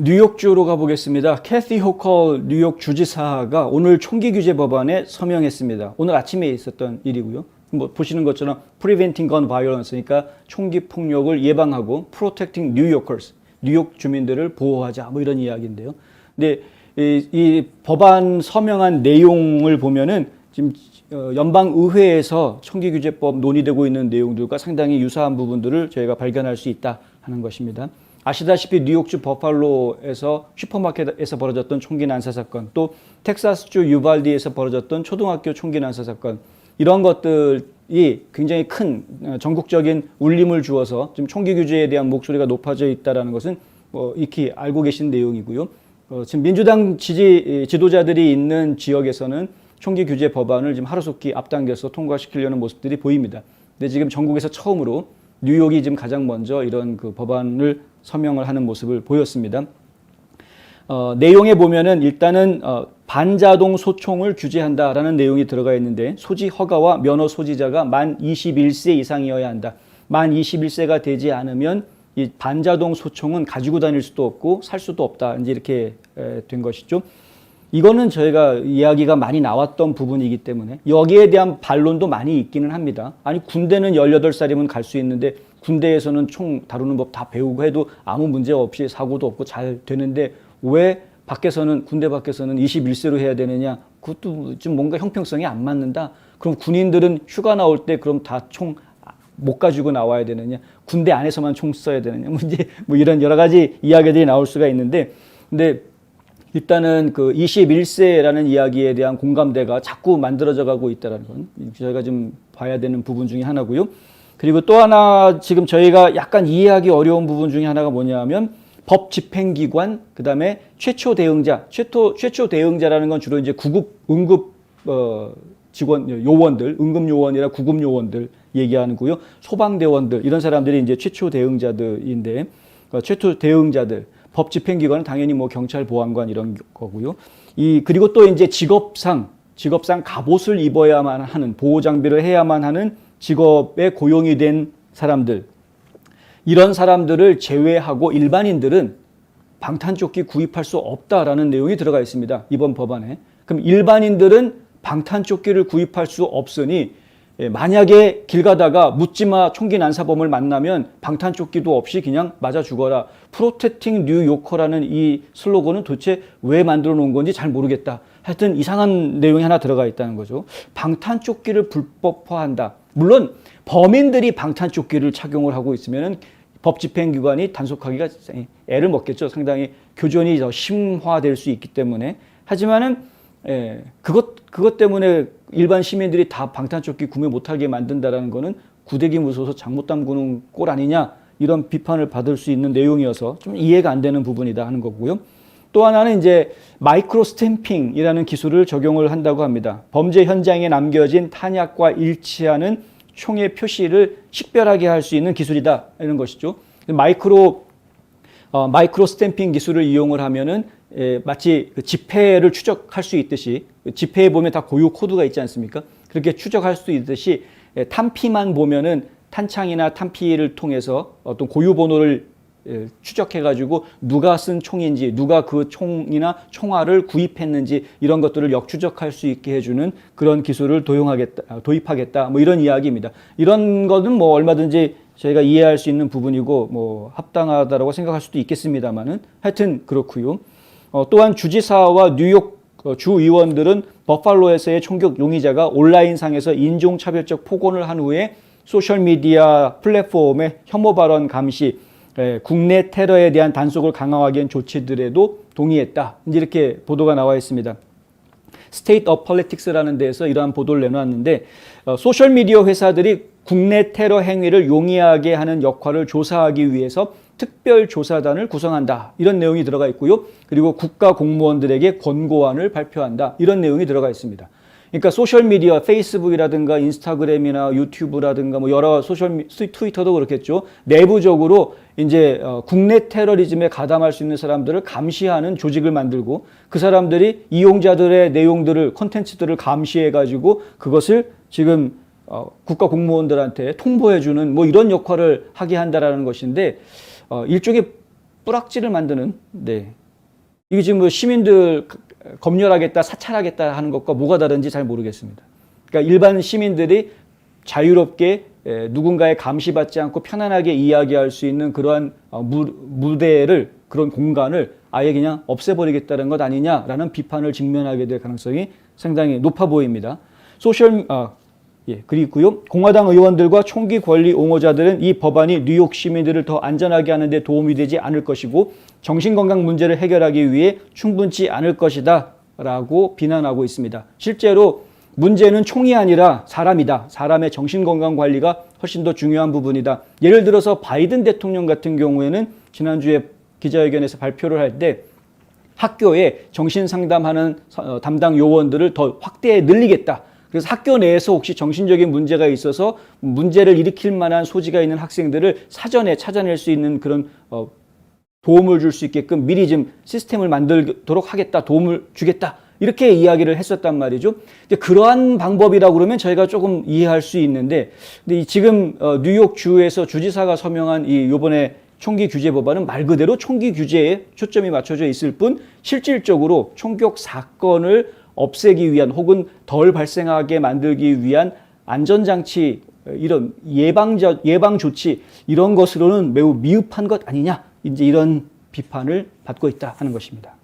뉴욕주로 가보겠습니다. 캐티 호컬 뉴욕 주지사가 오늘 총기 규제 법안에 서명했습니다. 오늘 아침에 있었던 일이고요. 뭐 보시는 것처럼 Preventing Gun Violence니까 총기 폭력을 예방하고 Protecting New Yorkers, 뉴욕 주민들을 보호하자 뭐 이런 이야기인데요. 근데 이 법안 서명한 내용을 보면은 지금 연방의회에서 총기 규제법 논의되고 있는 내용들과 상당히 유사한 부분들을 저희가 발견할 수 있다 하는 것입니다. 아시다시피 뉴욕주 버팔로에서 슈퍼마켓에서 벌어졌던 총기 난사 사건, 또 텍사스주 유발디에서 벌어졌던 초등학교 총기 난사 사건, 이런 것들이 굉장히 큰 전국적인 울림을 주어서 지금 총기 규제에 대한 목소리가 높아져 있다는 것은 익히 알고 계신 내용이고요. 지금 민주당 지도자들이 있는 지역에서는 총기 규제 법안을 지금 하루속히 앞당겨서 통과시키려는 모습들이 보입니다. 근데 지금 전국에서 처음으로 뉴욕이 지금 가장 먼저 이런 그 법안을 서명을 하는 모습을 보였습니다. 내용에 보면은 일단은 반자동 소총을 규제한다라는 내용이 들어가 있는데, 소지 허가와 면허 소지자가 만 21세 이상이어야 한다. 만 21세가 되지 않으면 이 반자동 소총은 가지고 다닐 수도 없고 살 수도 없다. 이제 이렇게 된 것이죠. 이거는 저희가 이야기가 많이 나왔던 부분이기 때문에 여기에 대한 반론도 많이 있기는 합니다. 아니, 군대는 18살이면 갈 수 있는데 군대에서는 총 다루는 법 다 배우고 해도 아무 문제 없이 사고도 없고 잘 되는데 왜 밖에서는, 군대 밖에서는 21세로 해야 되느냐? 그것도 좀 뭔가 형평성이 안 맞는다. 그럼 군인들은 휴가 나올 때 그럼 다 총 못 가지고 나와야 되느냐? 군대 안에서만 총 써야 되느냐? 뭐 이런 여러 가지 이야기들이 나올 수가 있는데, 근데 일단은 그 21세라는 이야기에 대한 공감대가 자꾸 만들어져 가고 있다는 건 저희가 좀 봐야 되는 부분 중에 하나고요. 그리고 또 하나 지금 저희가 약간 이해하기 어려운 부분 중에 하나가 뭐냐면 법 집행기관, 그 다음에 최초 대응자. 최초 대응자라는 건 주로 이제 구급 응급 직원 요원들, 응급 요원이라 구급 요원들 얘기하는고요. 소방대원들, 이런 사람들이 이제 최초 대응자들인데, 최초 대응자들. 법 집행기관은 당연히 뭐 경찰, 보안관 이런 거고요. 그리고 또 이제 직업상 갑옷을 입어야만 하는, 보호 장비를 해야만 하는 직업에 고용이 된 사람들, 이런 사람들을 제외하고 일반인들은 방탄조끼 구입할 수 없다라는 내용이 들어가 있습니다. 이번 법안에. 그럼 일반인들은 방탄조끼를 구입할 수 없으니 만약에 길 가다가 묻지마 총기 난사범을 만나면 방탄조끼도 없이 그냥 맞아 죽어라. 프로텍팅 뉴 요커라는 이 슬로건은 도대체 왜 만들어 놓은 건지 잘 모르겠다. 하여튼 이상한 내용이 하나 들어가 있다는 거죠. 방탄조끼를 불법화한다. 물론 범인들이 방탄조끼를 착용을 하고 있으면 법 집행기관이 단속하기가 애를 먹겠죠. 상당히 교전이 더 심화될 수 있기 때문에. 하지만은 그것 때문에 일반 시민들이 다 방탄조끼 구매 못하게 만든다라는 거는 구데기 무서워서 잘못 담그는 꼴 아니냐, 이런 비판을 받을 수 있는 내용이어서 좀 이해가 안 되는 부분이다 하는 거고요. 또 하나는 이제 마이크로 스탬핑이라는 기술을 적용을 한다고 합니다. 범죄 현장에 남겨진 탄약과 일치하는 총의 표시를 식별하게 할 수 있는 기술이다 이런 것이죠. 마이크로 스탬핑 기술을 이용을 하면은 마치 지폐를 추적할 수 있듯이, 지폐에 보면 다 고유 코드가 있지 않습니까? 그렇게 추적할 수 있듯이 탄피만 보면은 탄창이나 탄피를 통해서 어떤 고유 번호를 추적해가지고 누가 쓴 총인지, 누가 그 총이나 총알을 구입했는지, 이런 것들을 역추적할 수 있게 해주는 그런 기술을 도입하겠다. 뭐 이런 이야기입니다. 이런 거는 뭐 얼마든지 저희가 이해할 수 있는 부분이고 뭐 합당하다라고 생각할 수도 있겠습니다만은 하여튼 그렇고요. 또한 주지사와 뉴욕 주의원들은 버팔로에서의 총격 용의자가 온라인상에서 인종차별적 폭언을 한 후에 소셜미디어 플랫폼의 혐오 발언 감시, 국내 테러에 대한 단속을 강화하기 위한 조치들에도 동의했다. 이렇게 보도가 나와 있습니다. State of Politics라는 데에서 이러한 보도를 내놓았는데, 소셜미디어 회사들이 국내 테러 행위를 용이하게 하는 역할을 조사하기 위해서 특별조사단을 구성한다. 이런 내용이 들어가 있고요. 그리고 국가 공무원들에게 권고안을 발표한다. 이런 내용이 들어가 있습니다. 그러니까 소셜미디어, 페이스북이라든가 인스타그램이나 유튜브라든가 뭐 여러 트위터도 그렇겠죠. 내부적으로 이제 국내 테러리즘에 가담할 수 있는 사람들을 감시하는 조직을 만들고, 그 사람들이 이용자들의 내용들을, 콘텐츠들을 감시해가지고 그것을 지금 국가 공무원들한테 통보해주는 뭐 이런 역할을 하게 한다라는 것인데, 일종의 뿌락지를 만드는, 네. 이게 지금 뭐 시민들 검열하겠다, 사찰하겠다 하는 것과 뭐가 다른지 잘 모르겠습니다. 그러니까 일반 시민들이 자유롭게 누군가의 감시받지 않고 편안하게 이야기할 수 있는 그러한 무대를, 그런 공간을 아예 그냥 없애버리겠다는 것 아니냐라는 비판을 직면하게 될 가능성이 상당히 높아 보입니다. 그리고요. 공화당 의원들과 총기 권리 옹호자들은 이 법안이 뉴욕 시민들을 더 안전하게 하는 데 도움이 되지 않을 것이고 정신건강 문제를 해결하기 위해 충분치 않을 것이다 라고 비난하고 있습니다. 실제로 문제는 총이 아니라 사람이다. 사람의 정신건강 관리가 훨씬 더 중요한 부분이다. 예를 들어서 바이든 대통령 같은 경우에는 지난주에 기자회견에서 발표를 할 때 학교에 정신상담하는 담당 요원들을 더 확대해 늘리겠다. 그래서 학교 내에서 혹시 정신적인 문제가 있어서 문제를 일으킬 만한 소지가 있는 학생들을 사전에 찾아낼 수 있는 그런 도움을 줄 수 있게끔 미리 좀 시스템을 만들도록 하겠다. 도움을 주겠다. 이렇게 이야기를 했었단 말이죠. 근데 그러한 방법이라고 그러면 저희가 조금 이해할 수 있는데, 근데 지금 뉴욕 주에서 주지사가 서명한 이 요번에 총기 규제 법안은 말 그대로 총기 규제에 초점이 맞춰져 있을 뿐 실질적으로 총격 사건을 없애기 위한 혹은 덜 발생하게 만들기 위한 안전장치, 이런 예방 조치, 이런 것으로는 매우 미흡한 것 아니냐, 이제 이런 비판을 받고 있다 하는 것입니다.